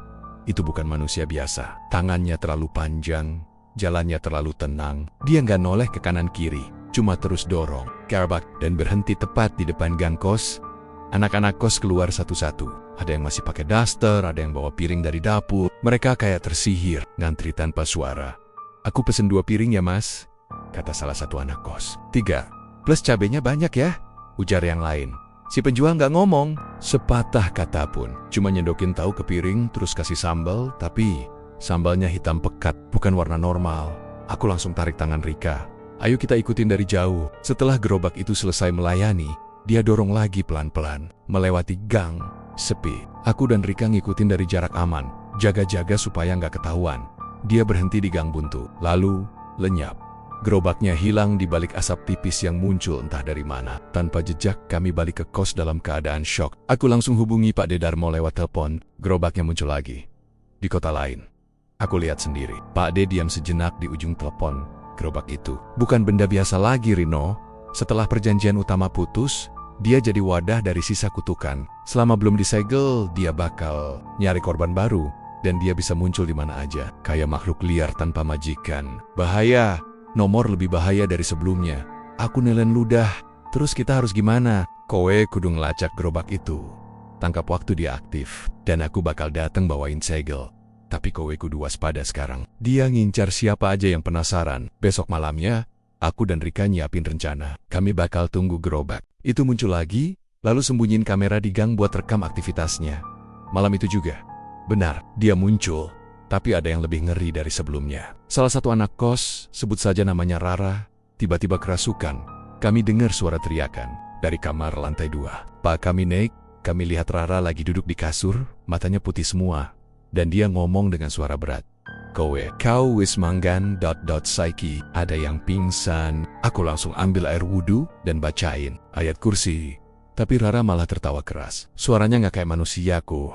[SPEAKER 1] itu bukan manusia biasa. Tangannya terlalu panjang, jalannya terlalu tenang. Dia nggak noleh ke kanan kiri, cuma terus dorong gerobak dan berhenti tepat di depan gang kos. Anak-anak kos keluar satu-satu. Ada yang masih pakai daster, ada yang bawa piring dari dapur. Mereka kayak tersihir, ngantri tanpa suara. Aku pesen 2 piring ya mas, kata salah satu anak kos. 3, plus cabenya banyak ya, ujar yang lain. Si penjual nggak ngomong, sepatah kata pun. Cuma nyedokin tahu ke piring, terus kasih sambal, tapi sambalnya hitam pekat, bukan warna normal. Aku langsung tarik tangan Rika. Ayo kita ikutin dari jauh. Setelah gerobak itu selesai melayani, dia dorong lagi pelan-pelan, melewati gang, sepi. Aku dan Rika ngikutin dari jarak aman, jaga-jaga supaya nggak ketahuan. Dia berhenti di gang buntu, lalu lenyap. Gerobaknya hilang di balik asap tipis yang muncul entah dari mana. Tanpa jejak, kami balik ke kos dalam keadaan syok. Aku langsung hubungi Pak Dedarmo lewat telepon. Gerobaknya muncul lagi di kota lain. Aku lihat sendiri. Pak D diam sejenak di ujung telepon. Gerobak itu bukan benda biasa lagi, Rino. Setelah perjanjian utama putus, dia jadi wadah dari sisa kutukan. Selama belum disegel, dia bakal nyari korban baru. Dan dia bisa muncul di mana aja, kayak makhluk liar tanpa majikan. Bahaya, nomor lebih bahaya dari sebelumnya. Aku nelen ludah, terus kita harus gimana? Kowe kudu ngelacak gerobak itu. Tangkap waktu dia aktif, dan aku bakal dateng bawain segel. Tapi kowe kudu waspada sekarang. Dia ngincar siapa aja yang penasaran. Besok malamnya, aku dan Rika nyiapin rencana. Kami bakal tunggu gerobak itu muncul lagi, lalu sembunyiin kamera di gang buat rekam aktivitasnya. Malam itu juga, benar, dia muncul, tapi ada yang lebih ngeri dari sebelumnya. Salah satu anak kos, sebut saja namanya Rara, tiba-tiba kerasukan. Kami dengar suara teriakan dari kamar lantai 2. Pak kami naik, kami lihat Rara lagi duduk di kasur, matanya putih semua. Dan dia ngomong dengan suara berat. Kau wis manggan ... Saiki, ada yang pingsan. Aku langsung ambil air wudhu dan bacain ayat kursi. Tapi Rara malah tertawa keras. Suaranya gak kayak manusiaku.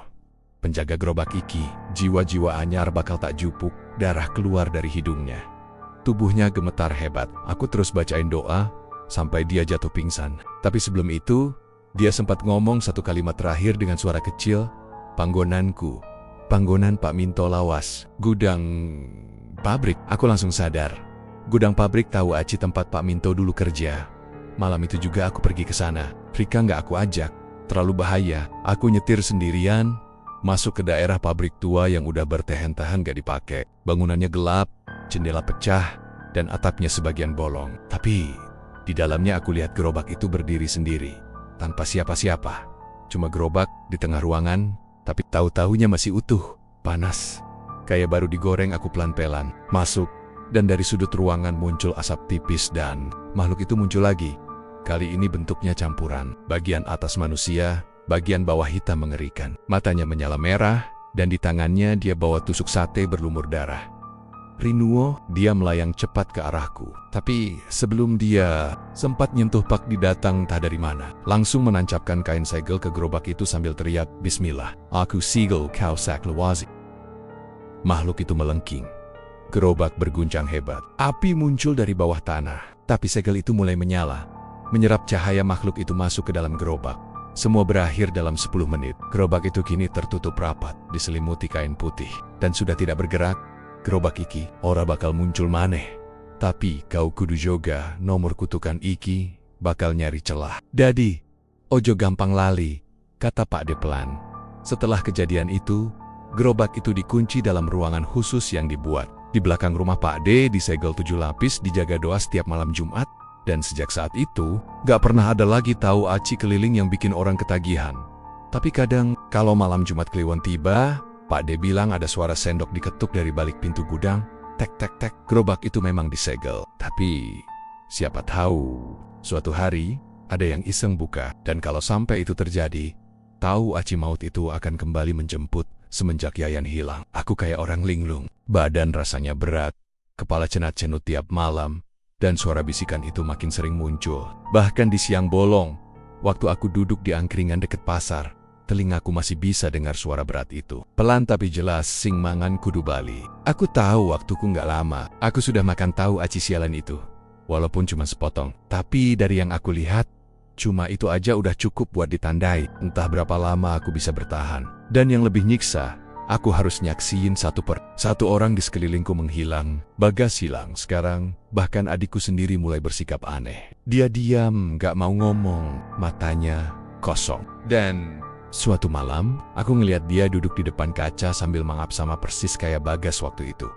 [SPEAKER 1] Penjaga gerobak iki, jiwa-jiwa anyar bakal tak jupuk, darah keluar dari hidungnya. Tubuhnya gemetar hebat. Aku terus bacain doa sampai dia jatuh pingsan. Tapi sebelum itu, dia sempat ngomong satu kalimat terakhir dengan suara kecil, "Panggonanku, panggonan Pak Minto lawas." Gudang pabrik. Aku langsung sadar. Gudang pabrik tahu aci tempat Pak Minto dulu kerja. Malam itu juga aku pergi ke sana. Rika nggak aku ajak. Terlalu bahaya. Aku nyetir sendirian, masuk ke daerah pabrik tua yang udah bertahan-tahan gak dipakai. Bangunannya gelap, jendela pecah, dan atapnya sebagian bolong. Tapi di dalamnya aku lihat gerobak itu berdiri sendiri, tanpa siapa-siapa. Cuma gerobak di tengah ruangan, tapi tahu-tahunya masih utuh, panas. Kayak baru digoreng. Aku pelan-pelan masuk, dan dari sudut ruangan muncul asap tipis dan makhluk itu muncul lagi. Kali ini bentuknya campuran, bagian atas manusia, bagian bawah hitam mengerikan. Matanya menyala merah, dan di tangannya dia bawa tusuk sate berlumur darah. "Rinuo," dia melayang cepat ke arahku. Tapi sebelum dia sempat nyentuh Pak Di datang entah dari mana, langsung menancapkan kain segel ke gerobak itu sambil teriak, "Bismillah, aku segel kau saklawasi." Makhluk itu melengking. Gerobak berguncang hebat. Api muncul dari bawah tanah, tapi segel itu mulai menyala. Menyerap cahaya, makhluk itu masuk ke dalam gerobak. Semua berakhir dalam 10 menit. Gerobak itu kini tertutup rapat, diselimuti kain putih, dan sudah tidak bergerak. Gerobak iki, ora bakal muncul maneh. Tapi kau kudu joga nomor kutukan iki, bakal nyari celah. "Dadi, ojo gampang lali," kata Pak De pelan. Setelah kejadian itu, gerobak itu dikunci dalam ruangan khusus yang dibuat. Di belakang rumah Pak De disegel 7 lapis, dijaga doa setiap malam Jumat. Dan sejak saat itu, gak pernah ada lagi tahu aci keliling yang bikin orang ketagihan. Tapi kadang, kalau malam Jumat Kliwon tiba, Pak De bilang ada suara sendok diketuk dari balik pintu gudang. Tek tek tek, gerobak itu memang disegel. Tapi, siapa tahu, suatu hari, ada yang iseng buka. Dan kalau sampai itu terjadi, tahu aci maut itu akan kembali menjemput. Semenjak Yayan hilang, aku kayak orang linglung. Badan rasanya berat, kepala cenut-cenut tiap malam. Dan suara bisikan itu makin sering muncul. Bahkan di siang bolong, waktu aku duduk di angkringan deket pasar, telingaku masih bisa dengar suara berat itu. Pelan tapi jelas, "Sing mangan kudu bali." Aku tahu waktuku nggak lama. Aku sudah makan tahu aci sialan itu. Walaupun cuma sepotong. Tapi dari yang aku lihat, cuma itu aja udah cukup buat ditandai. Entah berapa lama aku bisa bertahan. Dan yang lebih nyiksa, aku harus nyaksiin satu orang di sekelilingku menghilang. Bagas hilang sekarang, bahkan adikku sendiri mulai bersikap aneh. Dia diam, gak mau ngomong, matanya kosong. Dan suatu malam, aku ngeliat dia duduk di depan kaca sambil mangap sama persis kayak Bagas waktu itu.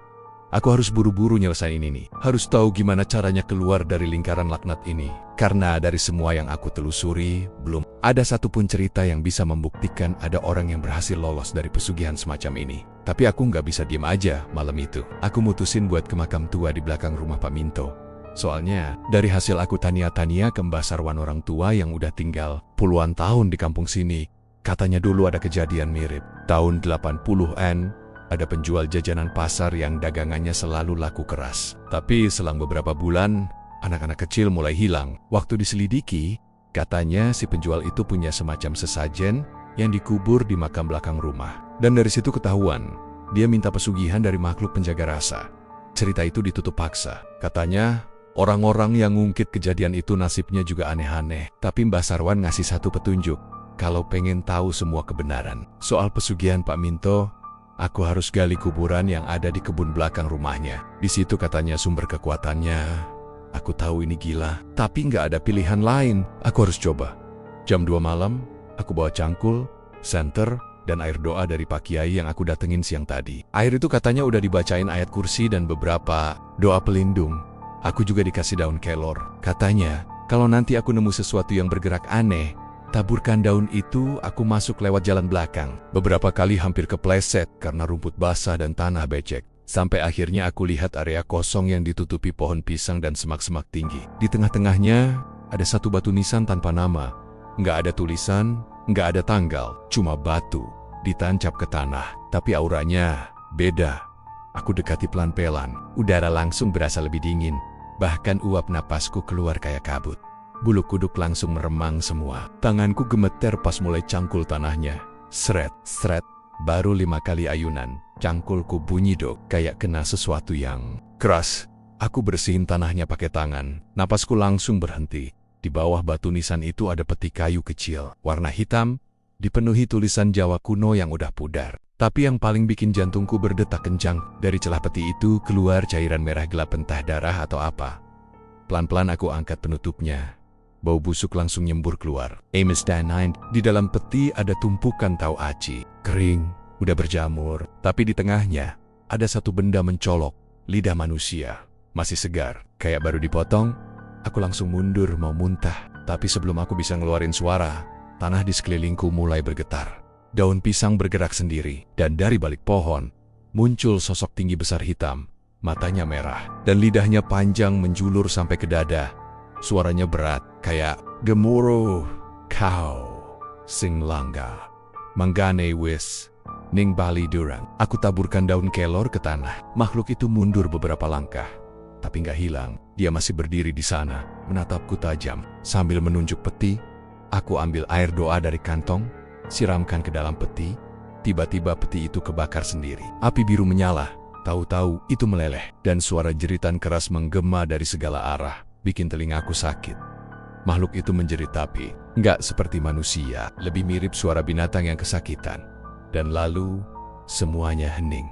[SPEAKER 1] Aku harus buru-buru nyelesain ini nih. Harus tahu gimana caranya keluar dari lingkaran laknat ini. Karena dari semua yang aku telusuri, belum ada satupun cerita yang bisa membuktikan ada orang yang berhasil lolos dari pesugihan semacam ini. Tapi aku nggak bisa diem aja malam itu. Aku mutusin buat ke makam tua di belakang rumah Pak Minto. Soalnya, dari hasil aku tania-tania ke Mbah Sarwan orang tua yang udah tinggal puluhan tahun di kampung sini, katanya dulu ada kejadian mirip. Tahun 80-an, ada penjual jajanan pasar yang dagangannya selalu laku keras. Tapi selang beberapa bulan, anak-anak kecil mulai hilang. Waktu diselidiki, katanya si penjual itu punya semacam sesajen yang dikubur di makam belakang rumah. Dan dari situ ketahuan, dia minta pesugihan dari makhluk penjaga rasa. Cerita itu ditutup paksa. Katanya, orang-orang yang ngungkit kejadian itu nasibnya juga aneh-aneh. Tapi Mbah Sarwan ngasih satu petunjuk. Kalau pengen tahu semua kebenaran soal pesugihan Pak Minto, aku harus gali kuburan yang ada di kebun belakang rumahnya. Di situ katanya sumber kekuatannya. Aku tahu ini gila, tapi nggak ada pilihan lain. Aku harus coba. Jam 2 malam, aku bawa cangkul, senter, dan air doa dari Pak Kiai yang aku datengin siang tadi. Air itu katanya udah dibacain ayat kursi dan beberapa doa pelindung. Aku juga dikasih daun kelor. Katanya, kalau nanti aku nemu sesuatu yang bergerak aneh, taburkan daun itu, aku masuk lewat jalan belakang. Beberapa kali hampir kepleset karena rumput basah dan tanah becek. Sampai akhirnya aku lihat area kosong yang ditutupi pohon pisang dan semak-semak tinggi. Di tengah-tengahnya ada satu batu nisan tanpa nama. Nggak ada tulisan, nggak ada tanggal, cuma batu ditancap ke tanah. Tapi auranya beda. Aku dekati pelan-pelan. Udara langsung berasa lebih dingin. Bahkan uap napasku keluar kayak kabut. Bulu kuduk langsung meremang semua. Tanganku gemeter pas mulai cangkul tanahnya. Sret, sret. Baru 5 kali ayunan, cangkulku bunyi dok, kayak kena sesuatu yang keras. Aku bersihin tanahnya pakai tangan. Napasku langsung berhenti. Di bawah batu nisan itu ada peti kayu kecil, warna hitam, dipenuhi tulisan Jawa kuno yang udah pudar. Tapi yang paling bikin jantungku berdetak kencang, dari celah peti itu keluar cairan merah gelap entah darah atau apa. Pelan-pelan aku angkat penutupnya. Bau busuk langsung nyembur keluar. Amos dan Nine, di dalam peti ada tumpukan tahu aci. Kering, udah berjamur. Tapi di tengahnya, ada satu benda mencolok. Lidah manusia. Masih segar, kayak baru dipotong. Aku langsung mundur mau muntah. Tapi sebelum aku bisa ngeluarin suara, tanah di sekelilingku mulai bergetar. Daun pisang bergerak sendiri. Dan dari balik pohon, muncul sosok tinggi besar hitam. Matanya merah. Dan lidahnya panjang menjulur sampai ke dada. Suaranya berat, kayak gemuruh, kau, sing langga, manggane wis, ning bali durang. Aku taburkan daun kelor ke tanah. Makhluk itu mundur beberapa langkah, tapi nggak hilang. Dia masih berdiri di sana, menatapku tajam. Sambil menunjuk peti, aku ambil air doa dari kantong, siramkan ke dalam peti. Tiba-tiba peti itu kebakar sendiri. Api biru menyala, tahu-tahu itu meleleh, dan suara jeritan keras menggema dari segala arah. Bikin telingaku sakit. Makhluk itu menjerit tapi nggak seperti manusia, lebih mirip suara binatang yang kesakitan. Dan lalu, semuanya hening.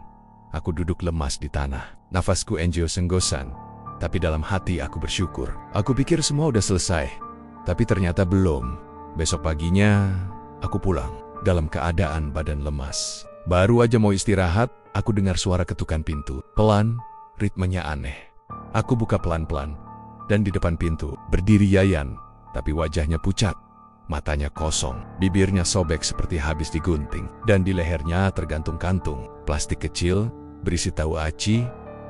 [SPEAKER 1] Aku duduk lemas di tanah. Nafasku enjeu-senggosan, tapi dalam hati aku bersyukur. Aku pikir semua udah selesai, tapi ternyata belum. Besok paginya, aku pulang dalam keadaan badan lemas. Baru aja mau istirahat, aku dengar suara ketukan pintu. Pelan, ritmenya aneh. Aku buka pelan-pelan. Dan di depan pintu, berdiri Yayan, tapi wajahnya pucat, matanya kosong, bibirnya sobek seperti habis digunting, dan di lehernya tergantung kantung, plastik kecil, berisi tahu aci.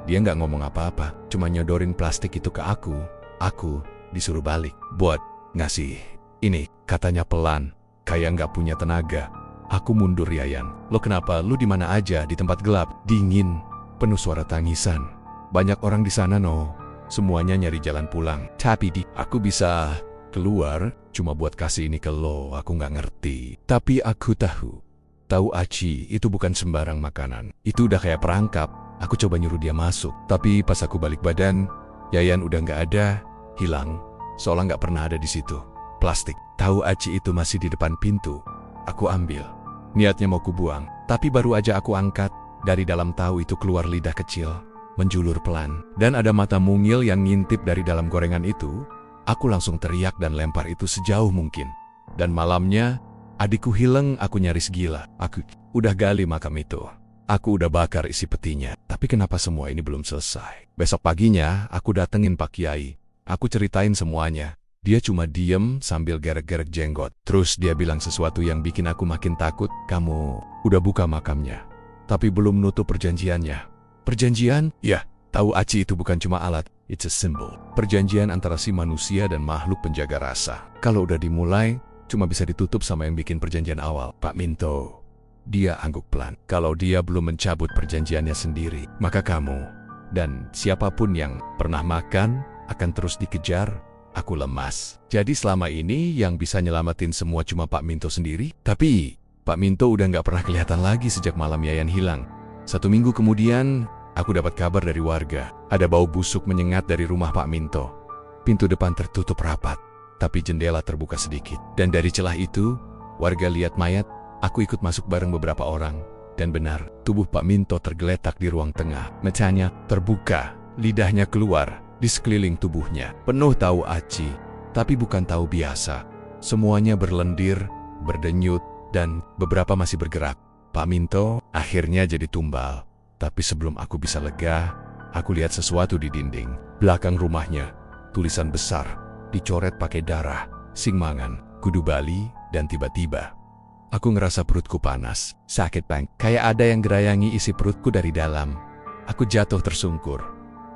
[SPEAKER 1] Dia nggak ngomong apa-apa, cuma nyodorin plastik itu ke aku. Aku disuruh balik, buat ngasih. Ini, katanya pelan, kayak nggak punya tenaga. Aku mundur Yayan, lo kenapa? Lu di mana aja? Di tempat gelap, dingin, penuh suara tangisan. Banyak orang di sana no. Semuanya nyari jalan pulang. Tapi aku bisa keluar cuma buat kasih ini ke lo. Aku nggak ngerti. Tapi aku tahu aci itu bukan sembarang makanan. Itu udah kayak perangkap. Aku coba nyuruh dia masuk. Tapi pas aku balik badan, Yayan udah nggak ada, hilang. Seolah nggak pernah ada di situ. Plastik. Tahu aci itu masih di depan pintu. Aku ambil. Niatnya mau kubuang. Tapi baru aja aku angkat, dari dalam tahu itu keluar lidah kecil. Menjulur pelan, dan ada mata mungil yang ngintip dari dalam gorengan itu. Aku langsung teriak dan lempar itu sejauh mungkin. Dan malamnya, adikku hilang, aku nyaris gila. Aku udah gali makam itu. Aku udah bakar isi petinya. Tapi kenapa semua ini belum selesai? Besok paginya, aku datengin Pak Kiai. Aku ceritain semuanya. Dia cuma diem sambil gerek-gerek jenggot. Terus dia bilang sesuatu yang bikin aku makin takut. Kamu udah buka makamnya, tapi belum nutup perjanjiannya. Perjanjian? Ya, tahu aci itu bukan cuma alat, it's a symbol. Perjanjian antara si manusia dan makhluk penjaga rasa. Kalau udah dimulai, cuma bisa ditutup sama yang bikin perjanjian awal. Pak Minto. Dia angguk pelan. Kalau dia belum mencabut perjanjiannya sendiri, maka kamu dan siapapun yang pernah makan akan terus dikejar. Aku lemas. Jadi selama ini yang bisa nyelamatin semua cuma Pak Minto sendiri. Tapi Pak Minto udah nggak pernah kelihatan lagi sejak malam Yayan hilang. 1 minggu kemudian, aku dapat kabar dari warga. Ada bau busuk menyengat dari rumah Pak Minto. Pintu depan tertutup rapat, tapi jendela terbuka sedikit. Dan dari celah itu, warga lihat mayat. Aku ikut masuk bareng beberapa orang. Dan benar, tubuh Pak Minto tergeletak di ruang tengah. Matanya terbuka, lidahnya keluar di sekeliling tubuhnya. Penuh tahu aci, tapi bukan tahu biasa. Semuanya berlendir, berdenyut, dan beberapa masih bergerak. Pak Minto akhirnya jadi tumbal. Tapi sebelum aku bisa lega, aku lihat sesuatu di dinding belakang rumahnya. Tulisan besar, dicoret pakai darah, Singmangan, Kudu Bali, dan tiba-tiba aku ngerasa perutku panas, sakit bang. Kayak ada yang gerayangi isi perutku dari dalam. Aku jatuh tersungkur.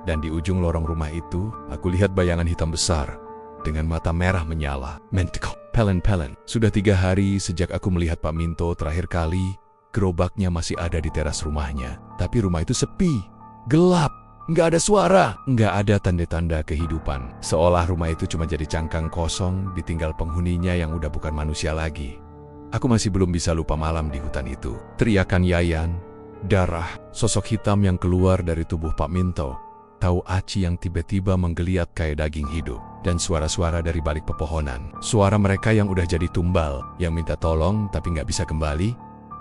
[SPEAKER 1] Dan di ujung lorong rumah itu, aku lihat bayangan hitam besar dengan mata merah menyala. Mentekok, pelen-pelen. Sudah 3 hari sejak aku melihat Pak Minto terakhir kali. Gerobaknya masih ada di teras rumahnya. Tapi rumah itu sepi, gelap, nggak ada suara, nggak ada tanda-tanda kehidupan. Seolah rumah itu cuma jadi cangkang kosong, ditinggal penghuninya yang udah bukan manusia lagi. Aku masih belum bisa lupa malam di hutan itu. Teriakan Yayan, darah, sosok hitam yang keluar dari tubuh Pak Minto. tahu aci yang tiba-tiba menggeliat kayak daging hidup. Dan suara-suara dari balik pepohonan. Suara mereka yang udah jadi tumbal, yang minta tolong tapi nggak bisa kembali.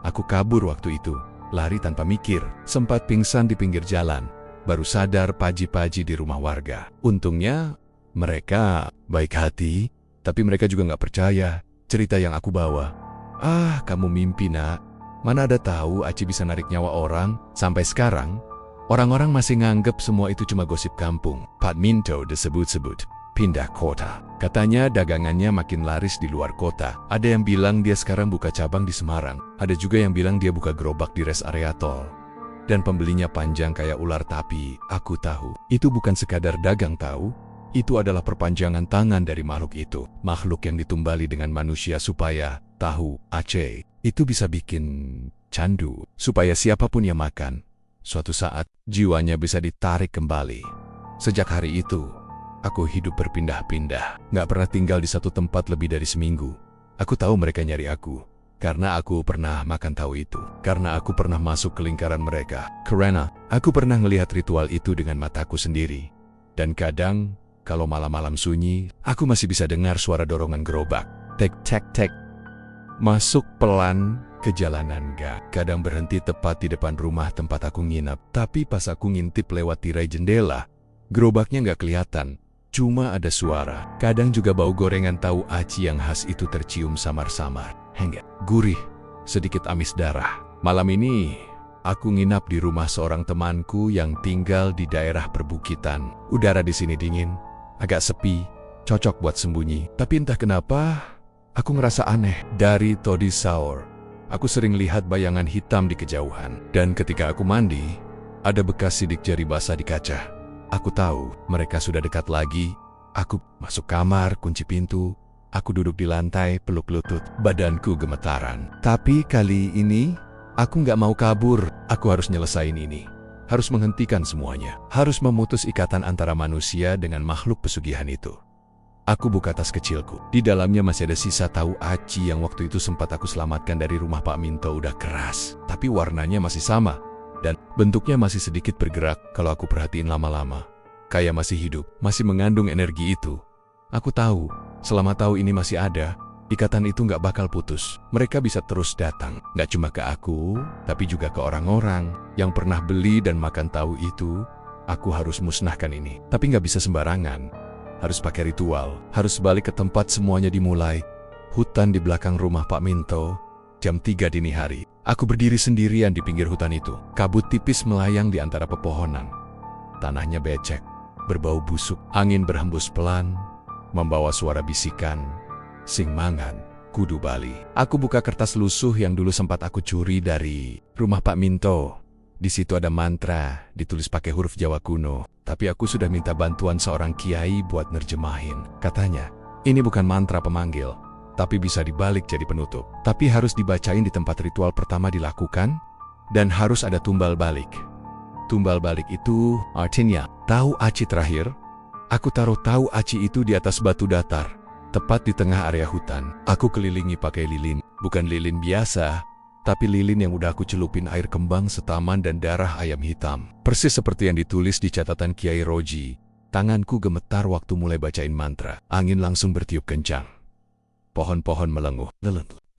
[SPEAKER 1] Aku kabur waktu itu, lari tanpa mikir, sempat pingsan di pinggir jalan. Baru sadar pagi-pagi di rumah warga. Untungnya, mereka baik hati, tapi mereka juga nggak percaya cerita yang aku bawa. Ah, kamu mimpi, nak. Mana ada tahu aci bisa narik nyawa orang. Sampai sekarang, orang-orang masih nganggep semua itu cuma gosip kampung. Pak Minto disebut-sebut pindah kota. Katanya dagangannya makin laris di luar kota. Ada yang bilang dia sekarang buka cabang di Semarang. Ada juga yang bilang dia buka gerobak di rest area tol. Dan pembelinya panjang kayak ular, tapi aku tahu. Itu bukan sekadar dagang tahu. Itu adalah perpanjangan tangan dari makhluk itu. Makhluk yang ditumbali dengan manusia supaya tahu Aceh itu bisa bikin candu. Supaya siapapun yang makan, suatu saat jiwanya bisa ditarik kembali. Sejak hari itu, aku hidup berpindah-pindah, nggak pernah tinggal di satu tempat lebih dari seminggu. Aku tahu mereka nyari aku, karena aku pernah makan tahu itu. Karena aku pernah masuk ke lingkaran mereka. Karena aku pernah ngelihat ritual itu dengan mataku sendiri. Dan kadang, kalau malam-malam sunyi, aku masih bisa dengar suara dorongan gerobak. Tek, tek, tek. Masuk pelan ke jalanan gang. Kadang berhenti tepat di depan rumah tempat aku nginep. Tapi pas aku ngintip lewat tirai jendela, gerobaknya nggak kelihatan. Cuma ada suara. Kadang juga bau gorengan tahu aci yang khas itu tercium samar-samar. Hingga gurih, sedikit amis darah. Malam ini, aku nginap di rumah seorang temanku yang tinggal di daerah perbukitan. Udara di sini dingin, agak sepi, cocok buat sembunyi. Tapi entah kenapa, aku ngerasa aneh. Dari tadi sahur, aku sering lihat bayangan hitam di kejauhan. Dan ketika aku mandi, ada bekas sidik jari basah di kaca. Aku tahu mereka sudah dekat lagi. Aku masuk kamar, kunci pintu. Aku duduk di lantai, peluk lutut. Badanku gemetaran. Tapi kali ini, aku nggak mau kabur. Aku harus nyelesain ini. Harus menghentikan semuanya. Harus memutus ikatan antara manusia dengan makhluk pesugihan itu. Aku buka tas kecilku. Di dalamnya masih ada sisa tahu aci yang waktu itu sempat aku selamatkan dari rumah Pak Minto. Udah keras, tapi warnanya masih sama. Dan bentuknya masih sedikit bergerak kalau aku perhatiin lama-lama. Kayak masih hidup, masih mengandung energi itu. Aku tahu, selama tahu ini masih ada, ikatan itu nggak bakal putus. Mereka bisa terus datang, nggak cuma ke aku, tapi juga ke orang-orang yang pernah beli dan makan tahu itu. Aku harus musnahkan ini, tapi nggak bisa sembarangan. Harus pakai ritual, harus balik ke tempat semuanya dimulai. Hutan di belakang rumah Pak Minto, jam 3 dini hari. Aku berdiri sendirian di pinggir hutan itu. Kabut tipis melayang di antara pepohonan. Tanahnya becek, berbau busuk. Angin berhembus pelan, membawa suara bisikan. Sing mangan, kudu bali. Aku buka kertas lusuh yang dulu sempat aku curi dari rumah Pak Minto. Di situ ada mantra, ditulis pakai huruf Jawa kuno. Tapi aku sudah minta bantuan seorang kiai buat nerjemahin. Katanya, ini bukan mantra pemanggil, tapi bisa dibalik jadi penutup. Tapi harus dibacain di tempat ritual pertama dilakukan, dan harus ada tumbal balik. Tumbal balik itu artinya tahu aci terakhir. Aku taruh tahu aci itu di atas batu datar, tepat di tengah area hutan. Aku kelilingi pakai lilin, bukan lilin biasa, tapi lilin yang udah aku celupin air kembang setaman dan darah ayam hitam. Persis seperti yang ditulis di catatan Kiai Roji. Tanganku gemetar waktu mulai bacain mantra. Angin langsung bertiup kencang. Pohon-pohon melenguh,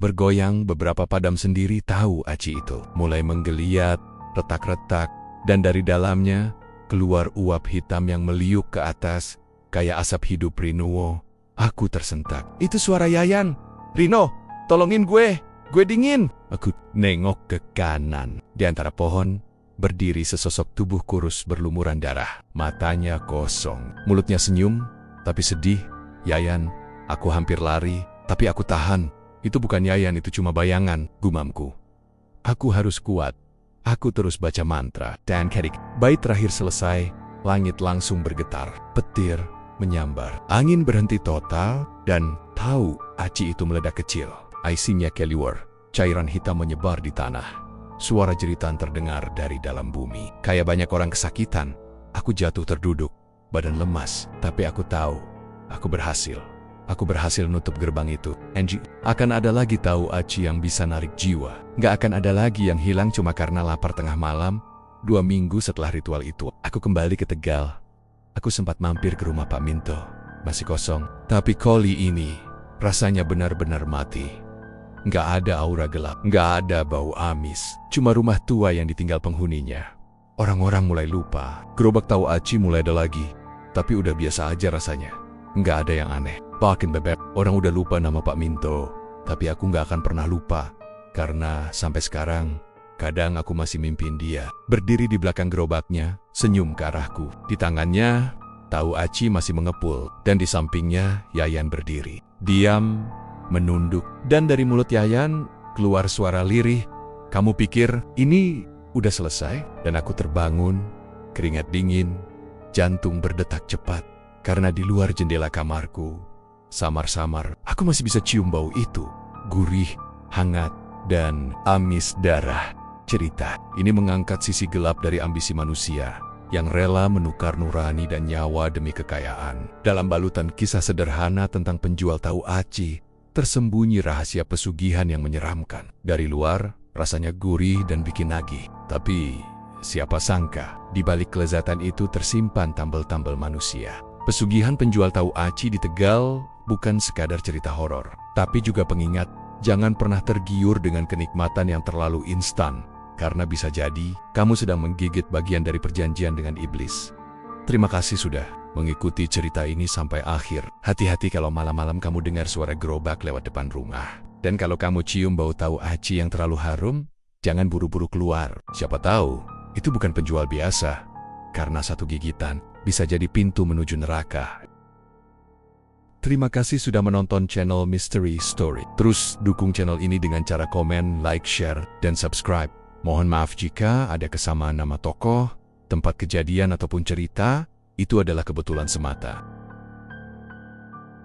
[SPEAKER 1] bergoyang. Beberapa padam sendiri tahu aci itu. Mulai menggeliat, retak-retak, dan dari dalamnya keluar uap hitam yang meliuk ke atas, kayak asap hidup Rinuo. Aku tersentak. Itu suara Yayan. Rino, tolongin gue dingin. Aku nengok ke kanan. Di antara pohon, berdiri sesosok tubuh kurus berlumuran darah. Matanya kosong, mulutnya senyum, tapi sedih. Yayan, aku hampir lari. Tapi aku tahan. Itu bukan Yayan, itu cuma bayangan, gumamku. Aku harus kuat. Aku terus baca mantra. Dan kedik, bait terakhir selesai, langit langsung bergetar. Petir menyambar. Angin berhenti total, dan tahu aci itu meledak kecil. Isinya keluar. Cairan hitam menyebar di tanah. Suara jeritan terdengar dari dalam bumi. Kayak banyak orang kesakitan. Aku jatuh terduduk, badan lemas. Tapi aku tahu, aku berhasil. Aku berhasil nutup gerbang itu. Angie, akan ada lagi tahu aci yang bisa narik jiwa. Nggak akan ada lagi yang hilang cuma karena lapar tengah malam. 2 minggu setelah ritual itu, aku kembali ke Tegal. Aku sempat mampir ke rumah Pak Minto. Masih kosong. Tapi kali ini, rasanya benar-benar mati. Nggak ada aura gelap, nggak ada bau amis. Cuma rumah tua yang ditinggal penghuninya. Orang-orang mulai lupa. Gerobak tahu aci mulai ada lagi. Tapi udah biasa aja rasanya. Nggak ada yang aneh. Makin bebek. Orang udah lupa nama Pak Minto. Tapi aku nggak akan pernah lupa. Karena sampai sekarang, kadang aku masih mimpin dia. Berdiri di belakang gerobaknya, senyum ke arahku. Di tangannya, tahu aci masih mengepul. Dan di sampingnya, Yayan berdiri. Diam, menunduk. Dan dari mulut Yayan, keluar suara lirih. Kamu pikir ini udah selesai? Dan aku terbangun, keringat dingin, jantung berdetak cepat. Karena di luar jendela kamarku, samar-samar, aku masih bisa cium bau itu. Gurih, hangat, dan amis darah. Cerita ini mengangkat sisi gelap dari ambisi manusia yang rela menukar nurani dan nyawa demi kekayaan. Dalam balutan kisah sederhana tentang penjual tahu aci, tersembunyi rahasia pesugihan yang menyeramkan. Dari luar, rasanya gurih dan bikin nagih. Tapi, siapa sangka, di balik kelezatan itu tersimpan tambal-tambal manusia. Pesugihan penjual tahu aci di Tegal bukan sekadar cerita horor, tapi juga pengingat, jangan pernah tergiur dengan kenikmatan yang terlalu instan. Karena bisa jadi, kamu sedang menggigit bagian dari perjanjian dengan iblis. Terima kasih sudah mengikuti cerita ini sampai akhir. Hati-hati kalau malam-malam kamu dengar suara gerobak lewat depan rumah. Dan kalau kamu cium bau tahu aci yang terlalu harum, jangan buru-buru keluar. Siapa tahu, itu bukan penjual biasa. Karena satu gigitan bisa jadi pintu menuju neraka. Terima kasih sudah menonton channel Mystery Story. Terus dukung channel ini dengan cara komen, like, share, dan subscribe. Mohon maaf jika ada kesamaan nama tokoh, tempat kejadian ataupun cerita, itu adalah kebetulan semata.